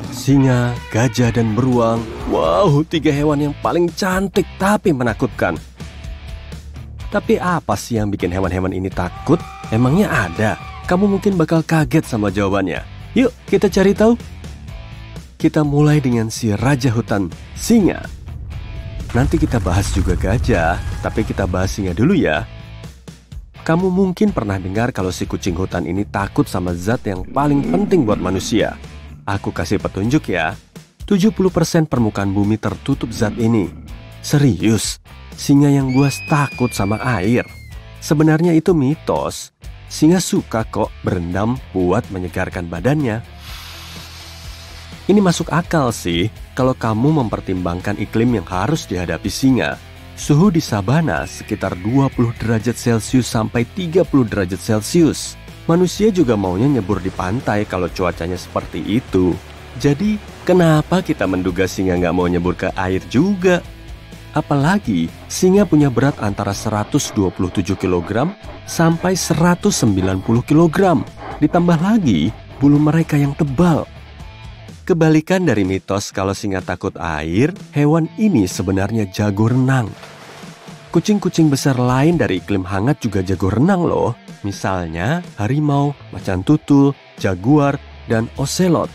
Singa, gajah, dan beruang. Wow, 3 hewan yang paling cantik tapi menakutkan. Tapi apa sih yang bikin hewan-hewan ini takut? Emangnya ada? Kamu mungkin bakal kaget sama jawabannya. Yuk, kita cari tahu. Kita mulai dengan si raja hutan, singa. Nanti kita bahas juga gajah, tapi kita bahas singa dulu ya. Kamu mungkin pernah dengar kalau si kucing hutan ini takut sama zat yang paling penting buat manusia. Aku kasih petunjuk ya. 70% permukaan bumi tertutup zat ini. Serius, singa yang buas takut sama air. Sebenarnya itu mitos. Singa suka kok berendam buat menyegarkan badannya. Ini masuk akal sih kalau kamu mempertimbangkan iklim yang harus dihadapi singa. Suhu di sabana sekitar 20 derajat Celcius sampai 30 derajat Celcius. Manusia juga maunya nyebur di pantai kalau cuacanya seperti itu. Jadi, kenapa kita menduga singa nggak mau nyebur ke air juga? Apalagi, singa punya berat antara 127 kg sampai 190 kg. Ditambah lagi, bulu mereka yang tebal. Kebalikan dari mitos kalau singa takut air, hewan ini sebenarnya jago renang. Kucing-kucing besar lain dari iklim hangat juga jago renang loh. Misalnya harimau, macan tutul, jaguar, dan ocelot.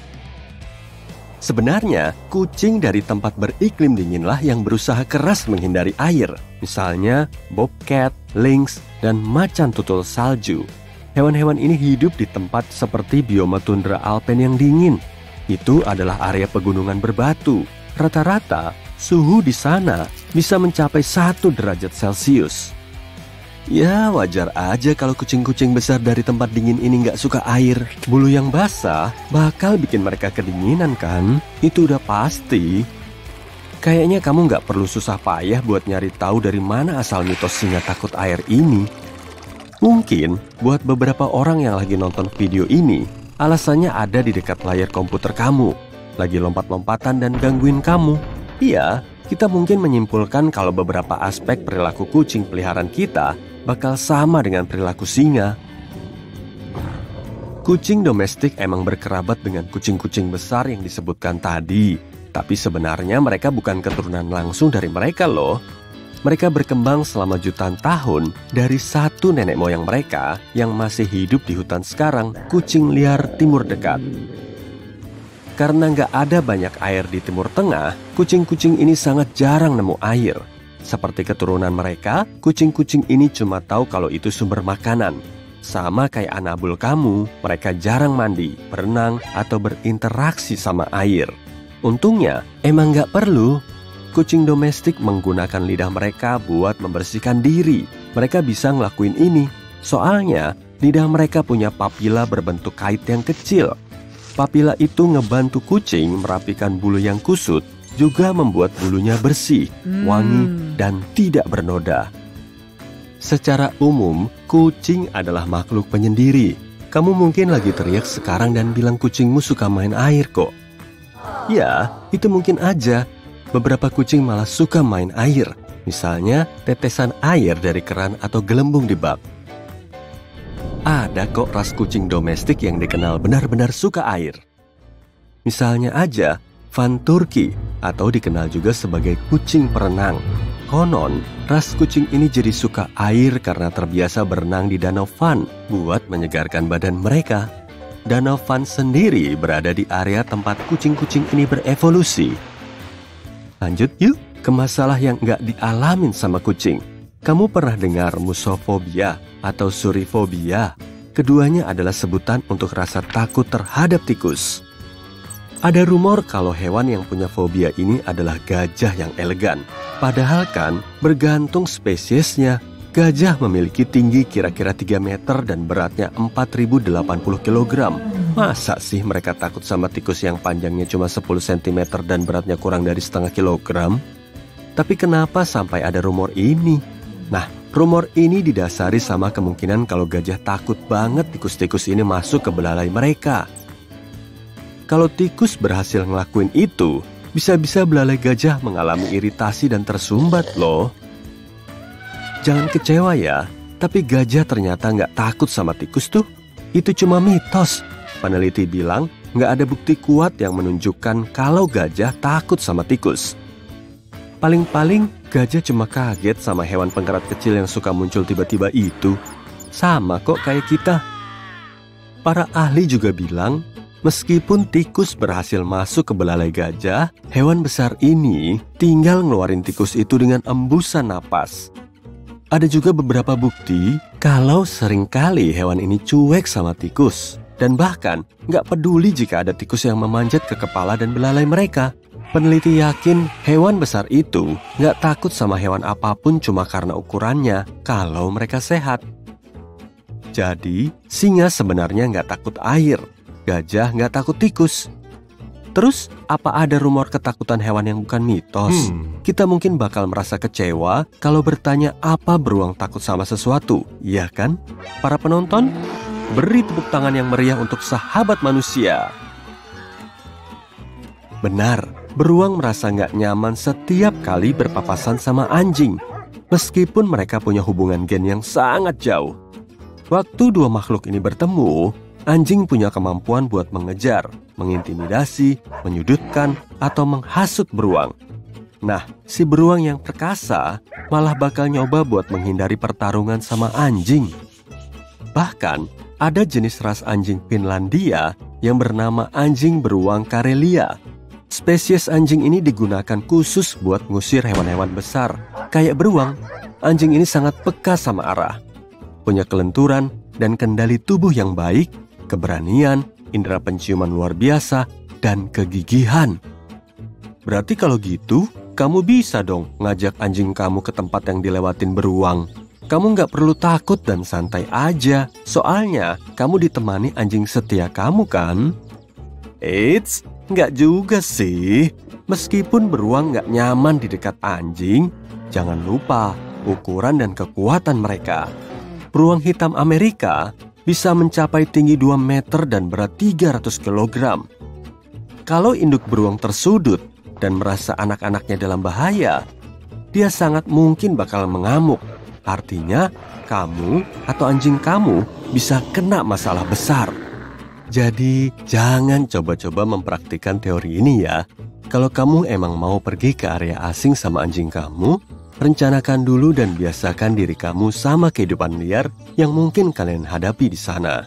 Sebenarnya, kucing dari tempat beriklim dinginlah yang berusaha keras menghindari air. Misalnya bobcat, lynx, dan macan tutul salju. Hewan-hewan ini hidup di tempat seperti bioma tundra alpen yang dingin. Itu adalah area pegunungan berbatu. Rata-rata, suhu di sana bisa mencapai 1 derajat Celcius. Ya, wajar aja kalau kucing-kucing besar dari tempat dingin ini nggak suka air. Bulu yang basah bakal bikin mereka kedinginan kan? Itu udah pasti. Kayaknya kamu nggak perlu susah payah buat nyari tahu dari mana asal mitos singa takut air ini. Mungkin buat beberapa orang yang lagi nonton video ini, alasannya ada di dekat layar komputer kamu. Lagi lompat-lompatan dan gangguin kamu. Iya, kita mungkin menyimpulkan kalau beberapa aspek perilaku kucing peliharaan kita bakal sama dengan perilaku singa. Kucing domestik emang berkerabat dengan kucing-kucing besar yang disebutkan tadi. Tapi sebenarnya mereka bukan keturunan langsung dari mereka loh. Mereka berkembang selama jutaan tahun dari satu nenek moyang mereka yang masih hidup di hutan sekarang, kucing liar Timur Dekat. Karena nggak ada banyak air di Timur Tengah, kucing-kucing ini sangat jarang nemu air. Seperti keturunan mereka, kucing-kucing ini cuma tahu kalau itu sumber makanan. Sama kayak anabul kamu, mereka jarang mandi, berenang, atau berinteraksi sama air. Untungnya, emang nggak perlu. Kucing domestik menggunakan lidah mereka buat membersihkan diri. Mereka bisa ngelakuin ini. Soalnya, lidah mereka punya papila berbentuk kait yang kecil. Papila itu ngebantu kucing merapikan bulu yang kusut, juga membuat bulunya bersih, wangi, dan tidak bernoda. Secara umum, kucing adalah makhluk penyendiri. Kamu mungkin lagi teriak sekarang dan bilang kucingmu suka main air kok. Ya, itu mungkin aja. Beberapa kucing malah suka main air. Misalnya, tetesan air dari keran atau gelembung di bak. Ada kok ras kucing domestik yang dikenal benar-benar suka air. Misalnya aja, Van Turkey, atau dikenal juga sebagai kucing perenang. Konon, ras kucing ini jadi suka air karena terbiasa berenang di Danau Van buat menyegarkan badan mereka. Danau Van sendiri berada di area tempat kucing-kucing ini berevolusi. Lanjut yuk ke masalah yang nggak dialamin sama kucing. Kamu pernah dengar musofobia atau surifobia? Keduanya adalah sebutan untuk rasa takut terhadap tikus. Ada rumor kalau hewan yang punya fobia ini adalah gajah yang elegan. Padahal kan bergantung spesiesnya. Gajah memiliki tinggi kira-kira 3 meter dan beratnya 4080 kg. Masa sih mereka takut sama tikus yang panjangnya cuma 10 cm dan beratnya kurang dari setengah kilogram? Tapi kenapa sampai ada rumor ini? Nah, rumor ini didasari sama kemungkinan kalau gajah takut banget tikus-tikus ini masuk ke belalai mereka. Kalau tikus berhasil ngelakuin itu, bisa-bisa belalai gajah mengalami iritasi dan tersumbat loh. Jangan kecewa ya, tapi gajah ternyata nggak takut sama tikus tuh. Itu cuma mitos. Peneliti bilang, nggak ada bukti kuat yang menunjukkan kalau gajah takut sama tikus. Paling-paling gajah cuma kaget sama hewan pengerat kecil yang suka muncul tiba-tiba itu. Sama kok kayak kita. Para ahli juga bilang, meskipun tikus berhasil masuk ke belalai gajah, hewan besar ini tinggal ngeluarin tikus itu dengan embusan napas. Ada juga beberapa bukti kalau seringkali hewan ini cuek sama tikus. Dan bahkan nggak peduli jika ada tikus yang memanjat ke kepala dan belalai mereka. Peneliti yakin hewan besar itu nggak takut sama hewan apapun cuma karena ukurannya kalau mereka sehat. Jadi, singa sebenarnya nggak takut air. Gajah nggak takut tikus. Terus, apa ada rumor ketakutan hewan yang bukan mitos? Kita mungkin bakal merasa kecewa kalau bertanya apa beruang takut sama sesuatu, iya kan? Para penonton, beri tepuk tangan yang meriah untuk sahabat manusia. Benar, beruang merasa nggak nyaman setiap kali berpapasan sama anjing, meskipun mereka punya hubungan gen yang sangat jauh. Waktu dua makhluk ini bertemu, anjing punya kemampuan buat mengejar, mengintimidasi, menyudutkan, atau menghasut beruang. Nah, si beruang yang perkasa malah bakal nyoba buat menghindari pertarungan sama anjing. Bahkan, ada jenis ras anjing Finlandia yang bernama anjing beruang Karelia. Spesies anjing ini digunakan khusus buat ngusir hewan-hewan besar. Kayak beruang, anjing ini sangat peka sama arah. Punya kelenturan dan kendali tubuh yang baik, keberanian, indera penciuman luar biasa, dan kegigihan. Berarti kalau gitu, kamu bisa dong ngajak anjing kamu ke tempat yang dilewatin beruang. Kamu nggak perlu takut dan santai aja, soalnya kamu ditemani anjing setia kamu kan? Eits, nggak juga sih. Meskipun beruang nggak nyaman di dekat anjing, jangan lupa ukuran dan kekuatan mereka. Beruang hitam Amerika bisa mencapai tinggi 2 meter dan berat 300 kg. Kalau induk beruang tersudut dan merasa anak-anaknya dalam bahaya, dia sangat mungkin bakal mengamuk. Artinya, kamu atau anjing kamu bisa kena masalah besar. Jadi, jangan coba-coba mempraktikkan teori ini ya. Kalau kamu emang mau pergi ke area asing sama anjing kamu, rencanakan dulu dan biasakan diri kamu sama kehidupan liar yang mungkin kalian hadapi di sana.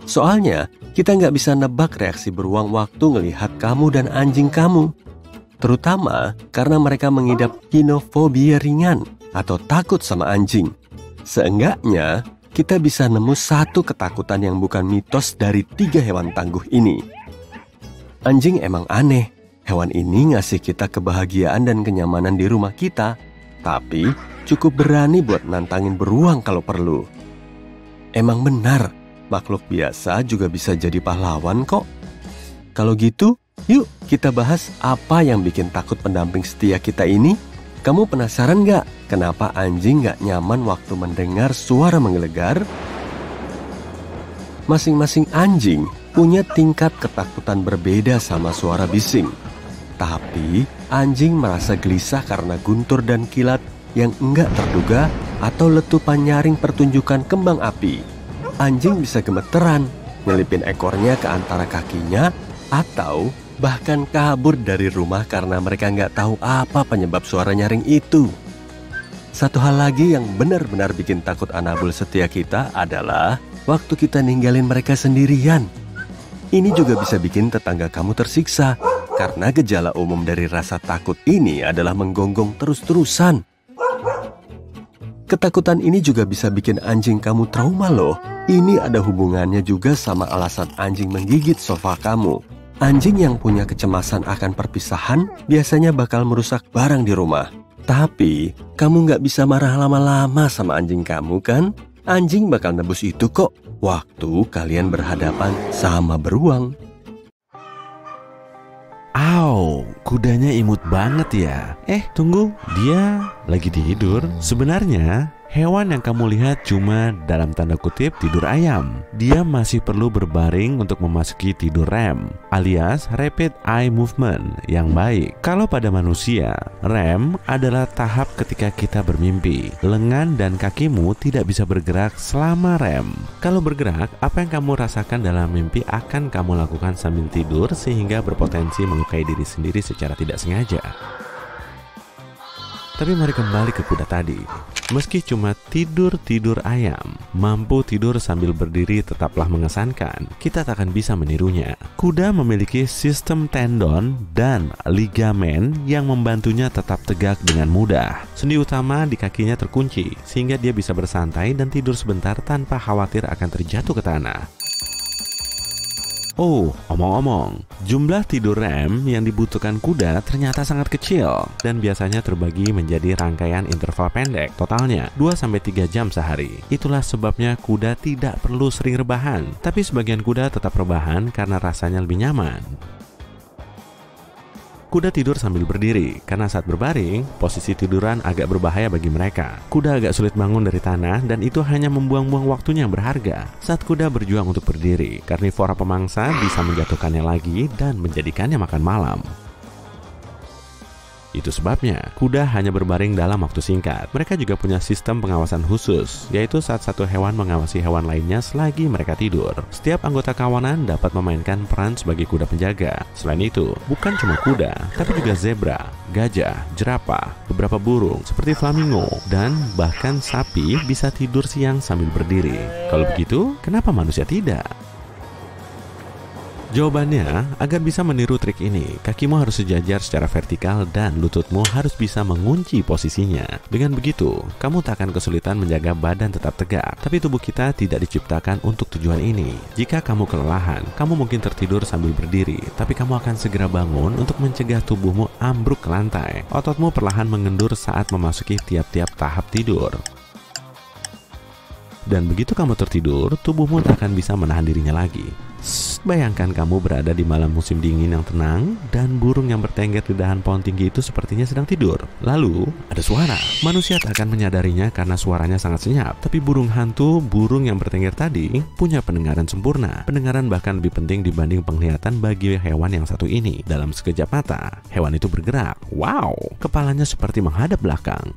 Soalnya, kita nggak bisa nebak reaksi beruang waktu ngelihat kamu dan anjing kamu. Terutama karena mereka mengidap kinofobia ringan atau takut sama anjing. Seenggaknya, kita bisa nemu satu ketakutan yang bukan mitos dari 3 hewan tangguh ini. Anjing emang aneh. Hewan ini ngasih kita kebahagiaan dan kenyamanan di rumah kita. Tapi cukup berani buat nantangin beruang kalau perlu. Emang benar, makhluk biasa juga bisa jadi pahlawan kok. Kalau gitu, yuk kita bahas apa yang bikin takut pendamping setia kita ini. Kamu penasaran nggak kenapa anjing nggak nyaman waktu mendengar suara menggelegar? Masing-masing anjing punya tingkat ketakutan berbeda sama suara bising. Tapi anjing merasa gelisah karena guntur dan kilat yang enggak terduga atau letupan nyaring pertunjukan kembang api. Anjing bisa gemeteran, nyelipin ekornya ke antara kakinya, atau bahkan kabur dari rumah karena mereka nggak tahu apa penyebab suara nyaring itu. Satu hal lagi yang benar-benar bikin takut anabul setia kita adalah waktu kita ninggalin mereka sendirian. Ini juga bisa bikin tetangga kamu tersiksa, karena gejala umum dari rasa takut ini adalah menggonggong terus-terusan. Ketakutan ini juga bisa bikin anjing kamu trauma loh. Ini ada hubungannya juga sama alasan anjing menggigit sofa kamu. Anjing yang punya kecemasan akan perpisahan biasanya bakal merusak barang di rumah. Tapi, kamu nggak bisa marah lama-lama sama anjing kamu kan? Anjing bakal nebus itu kok waktu kalian berhadapan sama beruang. Au, kudanya imut banget ya. Tunggu, dia lagi tidur. Sebenarnya, Hewan yang kamu lihat cuma dalam tanda kutip tidur ayam. Dia masih perlu berbaring untuk memasuki tidur REM, alias Rapid Eye Movement yang baik. Kalau pada manusia, REM adalah tahap ketika kita bermimpi. Lengan dan kakimu tidak bisa bergerak selama REM. Kalau bergerak, apa yang kamu rasakan dalam mimpi akan kamu lakukan sambil tidur sehingga berpotensi melukai diri sendiri secara tidak sengaja. Tapi mari kembali ke kuda tadi. Meski cuma tidur ayam, mampu tidur sambil berdiri tetaplah mengesankan. Kita tak akan bisa menirunya. Kuda memiliki sistem tendon dan ligamen yang membantunya tetap tegak dengan mudah. Sendi utama di kakinya terkunci, sehingga dia bisa bersantai dan tidur sebentar tanpa khawatir akan terjatuh ke tanah. Oh, omong-omong, jumlah tidur REM yang dibutuhkan kuda ternyata sangat kecil dan biasanya terbagi menjadi rangkaian interval pendek, totalnya 2-3 jam sehari. Itulah sebabnya kuda tidak perlu sering rebahan, tapi sebagian kuda tetap rebahan karena rasanya lebih nyaman. Kuda tidur sambil berdiri, karena saat berbaring, posisi tiduran agak berbahaya bagi mereka. Kuda agak sulit bangun dari tanah dan itu hanya membuang-buang waktunya yang berharga. Saat kuda berjuang untuk berdiri, karnivora pemangsa bisa menjatuhkannya lagi dan menjadikannya makan malam. Itu sebabnya kuda hanya berbaring dalam waktu singkat. Mereka juga punya sistem pengawasan khusus, yaitu saat satu hewan mengawasi hewan lainnya selagi mereka tidur. Setiap anggota kawanan dapat memainkan peran sebagai kuda penjaga. Selain itu, bukan cuma kuda, tapi juga zebra, gajah, jerapah, beberapa burung seperti flamingo, dan bahkan sapi bisa tidur siang sambil berdiri. Kalau begitu, kenapa manusia tidak? Jawabannya, agar bisa meniru trik ini, kakimu harus sejajar secara vertikal dan lututmu harus bisa mengunci posisinya. Dengan begitu, kamu tak akan kesulitan menjaga badan tetap tegak. Tapi tubuh kita tidak diciptakan untuk tujuan ini. Jika kamu kelelahan, kamu mungkin tertidur sambil berdiri, tapi kamu akan segera bangun untuk mencegah tubuhmu ambruk ke lantai. Ototmu perlahan mengendur saat memasuki tiap-tiap tahap tidur. Dan begitu kamu tertidur, tubuhmu tak akan bisa menahan dirinya lagi. Bayangkan kamu berada di malam musim dingin yang tenang dan burung yang bertengger di dahan pohon tinggi itu sepertinya sedang tidur. Lalu ada suara. Manusia tak akan menyadarinya karena suaranya sangat senyap. Tapi burung hantu, burung yang bertengger tadi, punya pendengaran sempurna. Pendengaran bahkan lebih penting dibanding penglihatan bagi hewan yang satu ini. Dalam sekejap mata, hewan itu bergerak. Wow, kepalanya seperti menghadap belakang.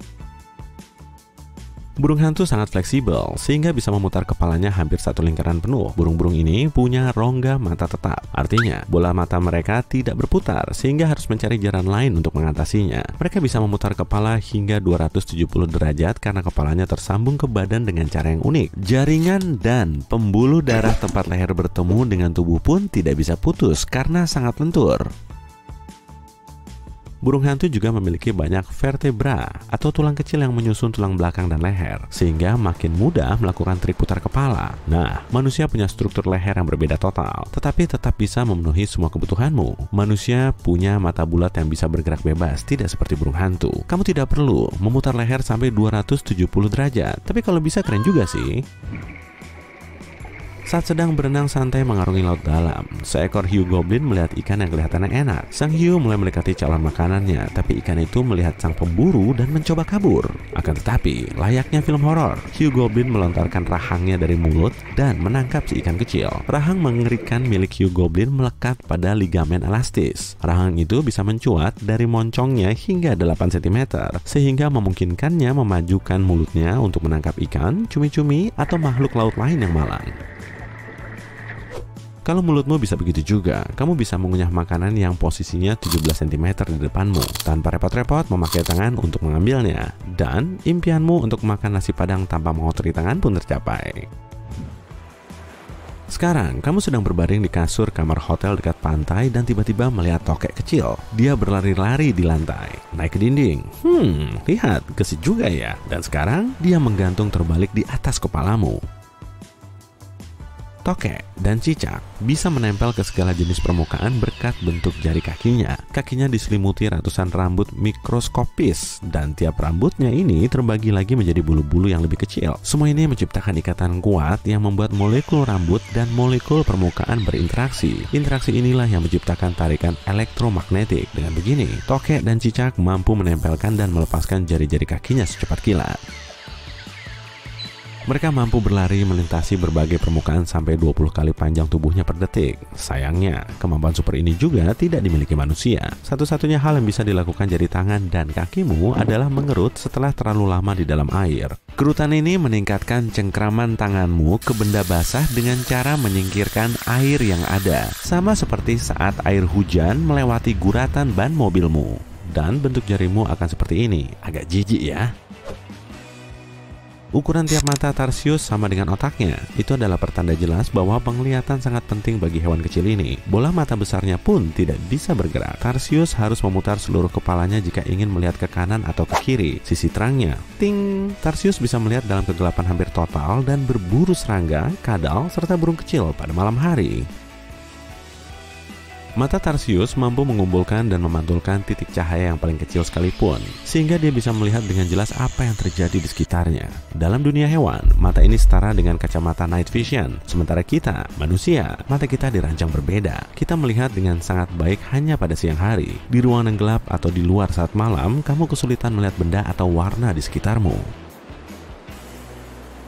Burung hantu sangat fleksibel, sehingga bisa memutar kepalanya hampir satu lingkaran penuh. Burung-burung ini punya rongga mata tetap. Artinya, bola mata mereka tidak berputar, sehingga harus mencari jalan lain untuk mengatasinya. Mereka bisa memutar kepala hingga 270 derajat karena kepalanya tersambung ke badan dengan cara yang unik. Jaringan dan pembuluh darah tempat leher bertemu dengan tubuh pun tidak bisa putus karena sangat lentur. Burung hantu juga memiliki banyak vertebra atau tulang kecil yang menyusun tulang belakang dan leher, sehingga makin mudah melakukan trik putar kepala. Nah, manusia punya struktur leher yang berbeda total, tetapi tetap bisa memenuhi semua kebutuhanmu. Manusia punya mata bulat yang bisa bergerak bebas, tidak seperti burung hantu. Kamu tidak perlu memutar leher sampai 270 derajat, tapi kalau bisa keren juga sih. Saat sedang berenang santai mengarungi laut dalam, seekor hiu goblin melihat ikan yang kelihatannya enak. Sang hiu mulai mendekati calon makanannya, tapi ikan itu melihat sang pemburu dan mencoba kabur. Akan tetapi, layaknya film horor, hiu goblin melontarkan rahangnya dari mulut dan menangkap si ikan kecil. Rahang mengerikan milik hiu goblin melekat pada ligamen elastis. Rahang itu bisa mencuat dari moncongnya hingga 8 cm, sehingga memungkinkannya memajukan mulutnya untuk menangkap ikan, cumi-cumi, atau makhluk laut lain yang malang. Kalau mulutmu bisa begitu juga, kamu bisa mengunyah makanan yang posisinya 17 cm di depanmu, tanpa repot-repot memakai tangan untuk mengambilnya. Dan impianmu untuk makan nasi padang tanpa mengotori tangan pun tercapai. Sekarang, kamu sedang berbaring di kasur kamar hotel dekat pantai dan tiba-tiba melihat tokek kecil. Dia berlari-lari di lantai, naik ke dinding. Lihat, gesit juga ya. Dan sekarang, dia menggantung terbalik di atas kepalamu. Tokek dan cicak bisa menempel ke segala jenis permukaan berkat bentuk jari kakinya. Kakinya diselimuti ratusan rambut mikroskopis, dan tiap rambutnya ini terbagi lagi menjadi bulu-bulu yang lebih kecil. Semua ini menciptakan ikatan kuat yang membuat molekul rambut dan molekul permukaan berinteraksi. Interaksi inilah yang menciptakan tarikan elektromagnetik. Dengan begini, tokek dan cicak mampu menempelkan dan melepaskan jari-jari kakinya secepat kilat. Mereka mampu berlari melintasi berbagai permukaan sampai 20 kali panjang tubuhnya per detik. Sayangnya, kemampuan super ini juga tidak dimiliki manusia. Satu-satunya hal yang bisa dilakukan jari tangan dan kakimu adalah mengerut setelah terlalu lama di dalam air. Kerutan ini meningkatkan cengkraman tanganmu ke benda basah dengan cara menyingkirkan air yang ada. Sama seperti saat air hujan melewati guratan ban mobilmu. Dan bentuk jarimu akan seperti ini. Agak jijik ya. Ukuran tiap mata Tarsius sama dengan otaknya. Itu adalah pertanda jelas bahwa penglihatan sangat penting bagi hewan kecil ini. Bola mata besarnya pun tidak bisa bergerak. Tarsius harus memutar seluruh kepalanya jika ingin melihat ke kanan atau ke kiri. Sisi terangnya, ting! Tarsius bisa melihat dalam kegelapan hampir total dan berburu serangga, kadal, serta burung kecil pada malam hari. Mata Tarsius mampu mengumpulkan dan memantulkan titik cahaya yang paling kecil sekalipun, sehingga dia bisa melihat dengan jelas apa yang terjadi di sekitarnya. Dalam dunia hewan, mata ini setara dengan kacamata night vision. Sementara kita, manusia, mata kita dirancang berbeda. Kita melihat dengan sangat baik hanya pada siang hari. Di ruangan yang gelap atau di luar saat malam, kamu kesulitan melihat benda atau warna di sekitarmu.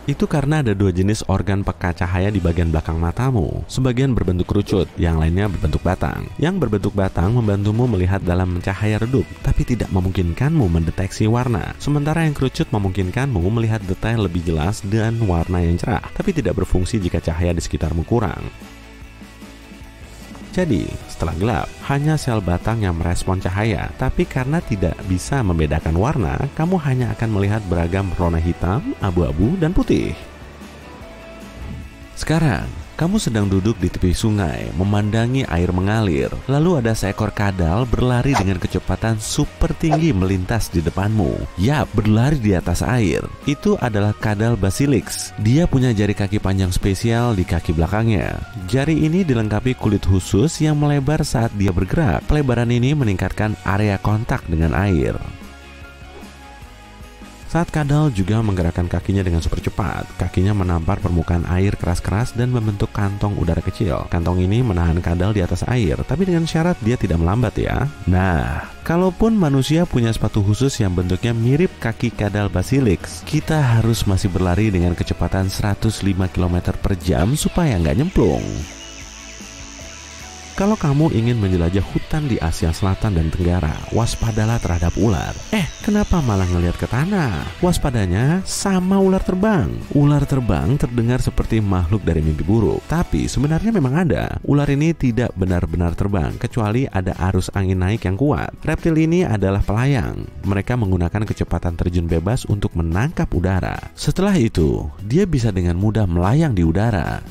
Itu karena ada dua jenis organ peka cahaya di bagian belakang matamu. Sebagian berbentuk kerucut, yang lainnya berbentuk batang. Yang berbentuk batang membantumu melihat dalam cahaya redup, tapi tidak memungkinkanmu mendeteksi warna. Sementara yang kerucut memungkinkanmu melihat detail lebih jelas dan warna yang cerah, tapi tidak berfungsi jika cahaya di sekitarmu kurang. Jadi, setelah gelap, hanya sel batang yang merespon cahaya. Tapi karena tidak bisa membedakan warna, kamu hanya akan melihat beragam warna hitam, abu-abu, dan putih. Sekarang, kamu sedang duduk di tepi sungai, memandangi air mengalir. Lalu ada seekor kadal berlari dengan kecepatan super tinggi melintas di depanmu. Yap, berlari di atas air. Itu adalah kadal Basilix. Dia punya jari kaki panjang spesial di kaki belakangnya. Jari ini dilengkapi kulit khusus yang melebar saat dia bergerak. Pelebaran ini meningkatkan area kontak dengan air. Saat kadal juga menggerakkan kakinya dengan super cepat, kakinya menampar permukaan air keras-keras dan membentuk kantong udara kecil. Kantong ini menahan kadal di atas air, tapi dengan syarat dia tidak melambat ya. Nah, kalaupun manusia punya sepatu khusus yang bentuknya mirip kaki kadal Basilix, kita harus masih berlari dengan kecepatan 105 km per jam supaya nggak nyemplung. Kalau kamu ingin menjelajah hutan di Asia Selatan dan Tenggara, waspadalah terhadap ular. Kenapa malah ngelihat ke tanah? Waspadanya sama ular terbang. Ular terbang terdengar seperti makhluk dari mimpi buruk, tapi sebenarnya memang ada. Ular ini tidak benar-benar terbang, kecuali ada arus angin naik yang kuat. Reptil ini adalah pelayang. Mereka menggunakan kecepatan terjun bebas untuk menangkap udara. Setelah itu, dia bisa dengan mudah melayang di udara.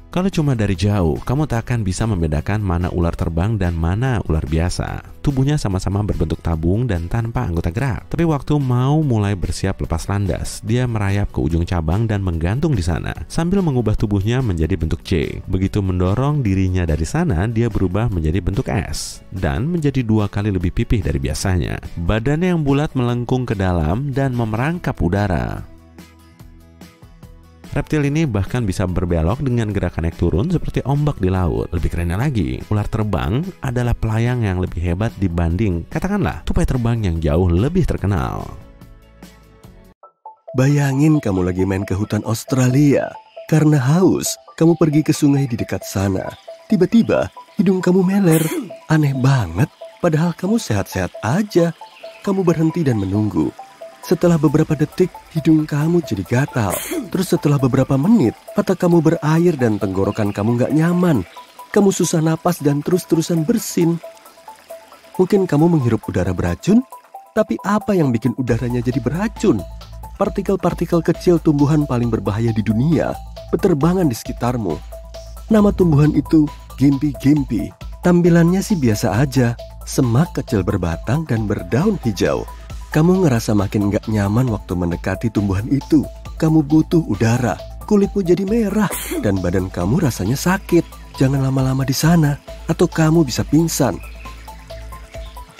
Kalau cuma dari jauh, kamu tak akan bisa membedakan mana ular terbang dan mana ular biasa. Tubuhnya sama-sama berbentuk tabung dan tanpa anggota gerak. Tapi waktu mau mulai bersiap lepas landas, dia merayap ke ujung cabang dan menggantung di sana, sambil mengubah tubuhnya menjadi bentuk C. Begitu mendorong dirinya dari sana, dia berubah menjadi bentuk S, dan menjadi 2 kali lebih pipih dari biasanya. Badannya yang bulat melengkung ke dalam dan memerangkap udara. Reptil ini bahkan bisa berbelok dengan gerakan naik turun seperti ombak di laut. Lebih kerennya lagi, ular terbang adalah pelayang yang lebih hebat dibanding, katakanlah, tupai terbang yang jauh lebih terkenal. Bayangin kamu lagi main ke hutan Australia. Karena haus, kamu pergi ke sungai di dekat sana. Tiba-tiba, hidung kamu meler. Aneh banget, padahal kamu sehat-sehat aja. Kamu berhenti dan menunggu. Setelah beberapa detik, hidung kamu jadi gatal. Terus setelah beberapa menit, mata kamu berair dan tenggorokan kamu nggak nyaman. Kamu susah napas dan terus-terusan bersin. Mungkin kamu menghirup udara beracun, tapi apa yang bikin udaranya jadi beracun? Partikel-partikel kecil tumbuhan paling berbahaya di dunia berterbangan di sekitarmu. Nama tumbuhan itu Gimpi-Gimpi. Tampilannya sih biasa aja, semak kecil berbatang dan berdaun hijau. Kamu ngerasa makin nggak nyaman waktu mendekati tumbuhan itu. Kamu butuh udara, kulitmu jadi merah, dan badan kamu rasanya sakit. Jangan lama-lama di sana, atau kamu bisa pingsan.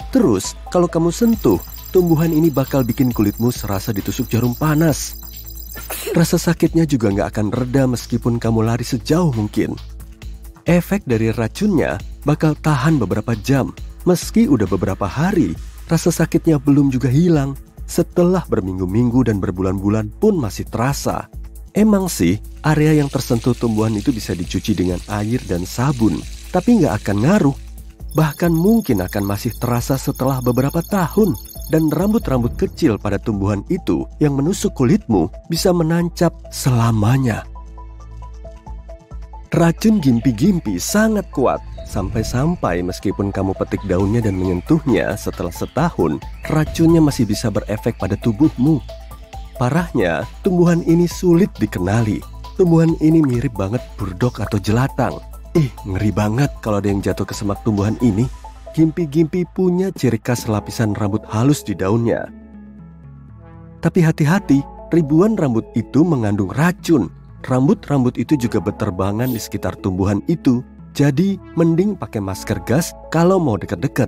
Terus, kalau kamu sentuh, tumbuhan ini bakal bikin kulitmu serasa ditusuk jarum panas. Rasa sakitnya juga nggak akan reda meskipun kamu lari sejauh mungkin. Efek dari racunnya bakal tahan beberapa jam. Meski udah beberapa hari, rasa sakitnya belum juga hilang. Setelah berminggu-minggu dan berbulan-bulan pun masih terasa. Emang sih, area yang tersentuh tumbuhan itu bisa dicuci dengan air dan sabun, tapi nggak akan ngaruh. Bahkan mungkin akan masih terasa setelah beberapa tahun. Dan rambut-rambut kecil pada tumbuhan itu yang menusuk kulitmu bisa menancap selamanya. Racun gimpi-gimpi sangat kuat. Sampai-sampai meskipun kamu petik daunnya dan menyentuhnya setelah setahun, racunnya masih bisa berefek pada tubuhmu. Parahnya, tumbuhan ini sulit dikenali. Tumbuhan ini mirip banget burdok atau jelatang. Ngeri banget kalau ada yang jatuh ke semak tumbuhan ini. Gimpi-gimpi punya ciri khas lapisan rambut halus di daunnya. Tapi hati-hati, ribuan rambut itu mengandung racun. Rambut-rambut itu juga berterbangan di sekitar tumbuhan itu. Jadi, mending pakai masker gas kalau mau dekat-dekat.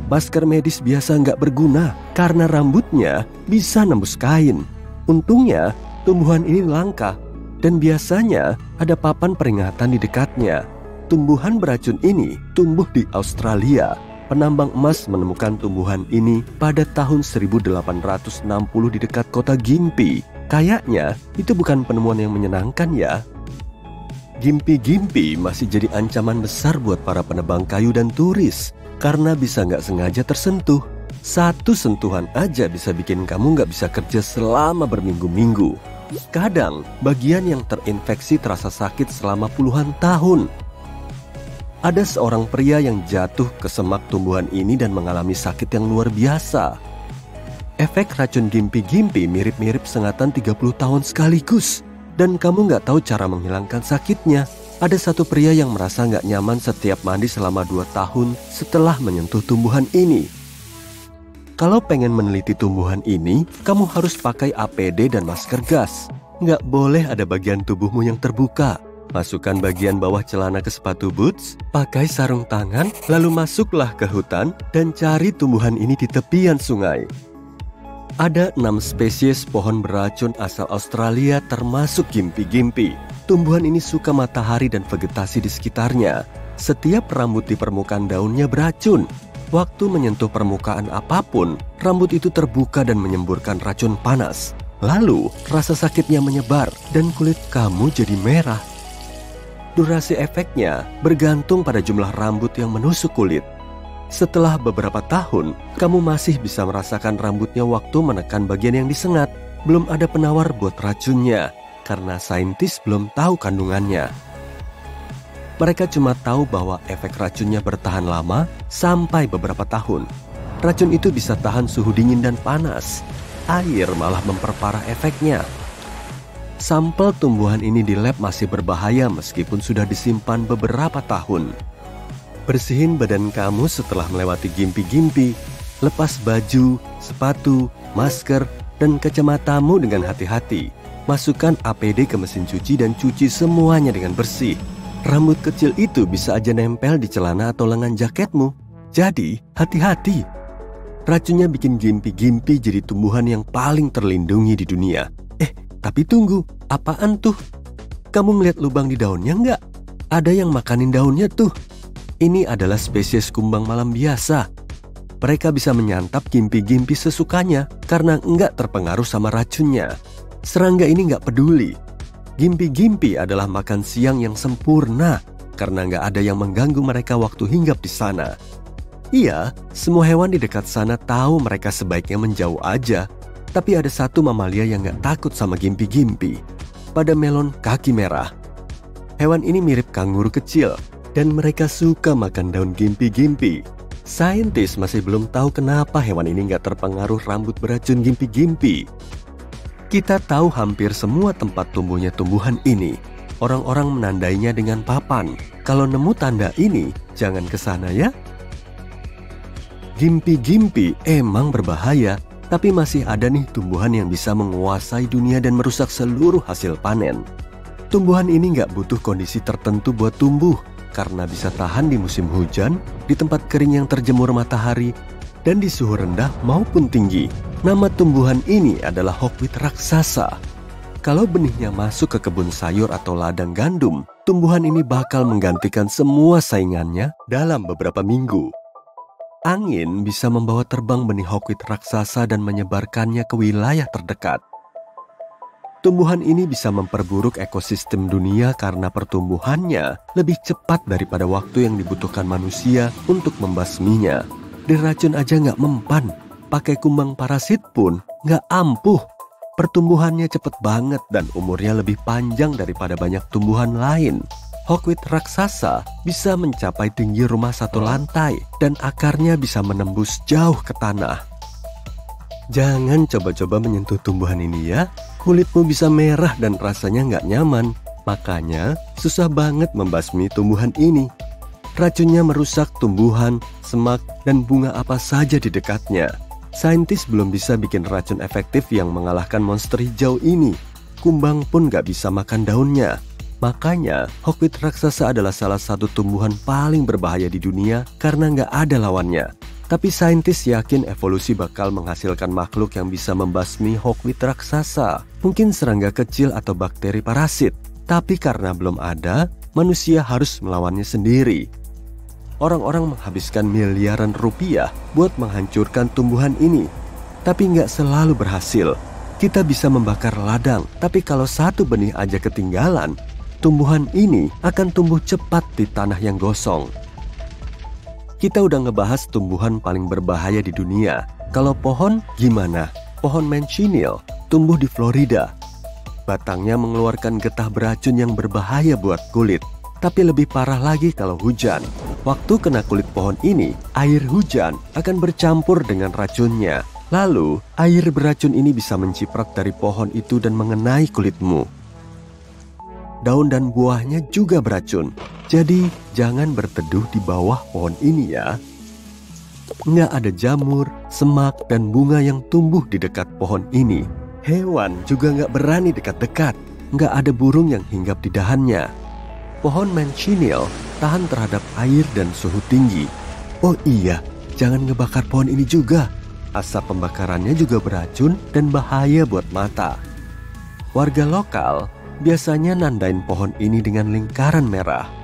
Masker medis biasa nggak berguna karena rambutnya bisa nembus kain. Untungnya, tumbuhan ini langka dan biasanya ada papan peringatan di dekatnya. Tumbuhan beracun ini tumbuh di Australia. Penambang emas menemukan tumbuhan ini pada tahun 1860 di dekat kota Gympie. Kayaknya itu bukan penemuan yang menyenangkan ya. Gimpi-gimpi masih jadi ancaman besar buat para penebang kayu dan turis karena bisa nggak sengaja tersentuh. Satu sentuhan aja bisa bikin kamu nggak bisa kerja selama berminggu-minggu. Kadang bagian yang terinfeksi terasa sakit selama puluhan tahun. Ada seorang pria yang jatuh ke semak tumbuhan ini dan mengalami sakit yang luar biasa. Efek racun gimpi-gimpi mirip-mirip sengatan 30 tahun sekaligus. Dan kamu nggak tahu cara menghilangkan sakitnya. Ada satu pria yang merasa nggak nyaman setiap mandi selama 2 tahun setelah menyentuh tumbuhan ini. Kalau pengen meneliti tumbuhan ini, kamu harus pakai APD dan masker gas. Nggak boleh ada bagian tubuhmu yang terbuka. Masukkan bagian bawah celana ke sepatu boots, pakai sarung tangan, lalu masuklah ke hutan dan cari tumbuhan ini di tepian sungai. Ada 6 spesies pohon beracun asal Australia termasuk gimpi-gimpi. Tumbuhan ini suka matahari dan vegetasi di sekitarnya. Setiap rambut di permukaan daunnya beracun. Waktu menyentuh permukaan apapun, rambut itu terbuka dan menyemburkan racun panas. Lalu, rasa sakitnya menyebar dan kulit kamu jadi merah. Durasi efeknya bergantung pada jumlah rambut yang menusuk kulit. Setelah beberapa tahun, kamu masih bisa merasakan rambutnya waktu menekan bagian yang disengat. Belum ada penawar buat racunnya, karena saintis belum tahu kandungannya. Mereka cuma tahu bahwa efek racunnya bertahan lama sampai beberapa tahun. Racun itu bisa tahan suhu dingin dan panas. Air malah memperparah efeknya. Sampel tumbuhan ini di lab masih berbahaya meskipun sudah disimpan beberapa tahun. Bersihin badan kamu setelah melewati gimpi-gimpi. Lepas baju, sepatu, masker, dan kacamatamu dengan hati-hati. Masukkan APD ke mesin cuci dan cuci semuanya dengan bersih. Rambut kecil itu bisa aja nempel di celana atau lengan jaketmu. Jadi, hati-hati. Racunnya bikin gimpi-gimpi jadi tumbuhan yang paling terlindungi di dunia. Tapi tunggu, apaan tuh? Kamu ngeliat lubang di daunnya nggak? Ada yang makanin daunnya tuh. Ini adalah spesies kumbang malam biasa. Mereka bisa menyantap gimpi-gimpi sesukanya karena nggak terpengaruh sama racunnya. Serangga ini nggak peduli. Gimpi-gimpi adalah makan siang yang sempurna karena nggak ada yang mengganggu mereka waktu hinggap di sana. Iya, semua hewan di dekat sana tahu mereka sebaiknya menjauh aja. Tapi ada satu mamalia yang gak takut sama gimpi-gimpi. Pademelon kaki merah. Hewan ini mirip kanguru kecil dan mereka suka makan daun gimpi-gimpi. Saintis masih belum tahu kenapa hewan ini gak terpengaruh rambut beracun gimpi-gimpi. Kita tahu hampir semua tempat tumbuhnya tumbuhan ini. Orang-orang menandainya dengan papan. Kalau nemu tanda ini, jangan ke sana ya. Gimpi-gimpi emang berbahaya. Tapi masih ada nih tumbuhan yang bisa menguasai dunia dan merusak seluruh hasil panen. Tumbuhan ini nggak butuh kondisi tertentu buat tumbuh, karena bisa tahan di musim hujan, di tempat kering yang terjemur matahari, dan di suhu rendah maupun tinggi. Nama tumbuhan ini adalah hawkweed raksasa. Kalau benihnya masuk ke kebun sayur atau ladang gandum, tumbuhan ini bakal menggantikan semua saingannya dalam beberapa minggu. Angin bisa membawa terbang benih hawkweed raksasa dan menyebarkannya ke wilayah terdekat. Tumbuhan ini bisa memperburuk ekosistem dunia karena pertumbuhannya lebih cepat daripada waktu yang dibutuhkan manusia untuk membasminya. Diracun aja nggak mempan, pakai kumbang parasit pun nggak ampuh. Pertumbuhannya cepet banget dan umurnya lebih panjang daripada banyak tumbuhan lain. Hawkweed raksasa bisa mencapai tinggi rumah 1 lantai dan akarnya bisa menembus jauh ke tanah. Jangan coba-coba menyentuh tumbuhan ini ya. Kulitmu bisa merah dan rasanya nggak nyaman. Makanya susah banget membasmi tumbuhan ini. Racunnya merusak tumbuhan, semak, dan bunga apa saja di dekatnya. Saintis belum bisa bikin racun efektif yang mengalahkan monster hijau ini. Kumbang pun nggak bisa makan daunnya. Makanya hawkweed raksasa adalah salah satu tumbuhan paling berbahaya di dunia karena nggak ada lawannya. Tapi saintis yakin evolusi bakal menghasilkan makhluk yang bisa membasmi hawkweed raksasa. Mungkin serangga kecil atau bakteri parasit. Tapi karena belum ada, manusia harus melawannya sendiri. Orang-orang menghabiskan miliaran rupiah buat menghancurkan tumbuhan ini. Tapi nggak selalu berhasil. Kita bisa membakar ladang, tapi kalau satu benih aja ketinggalan, tumbuhan ini akan tumbuh cepat di tanah yang gosong. Kita udah ngebahas tumbuhan paling berbahaya di dunia. Kalau pohon gimana? Pohon manchineel tumbuh di Florida. Batangnya mengeluarkan getah beracun yang berbahaya buat kulit. Tapi lebih parah lagi kalau hujan. Waktu kena kulit pohon ini, air hujan akan bercampur dengan racunnya. Lalu, air beracun ini bisa menciprat dari pohon itu dan mengenai kulitmu. Daun dan buahnya juga beracun. Jadi jangan berteduh di bawah pohon ini ya. Nggak ada jamur, semak, dan bunga yang tumbuh di dekat pohon ini. Hewan juga nggak berani dekat-dekat. Nggak ada burung yang hinggap di dahannya. Pohon manchineel tahan terhadap air dan suhu tinggi. Oh iya, jangan ngebakar pohon ini juga. Asap pembakarannya juga beracun dan bahaya buat mata. Warga lokal biasanya nandain pohon ini dengan lingkaran merah.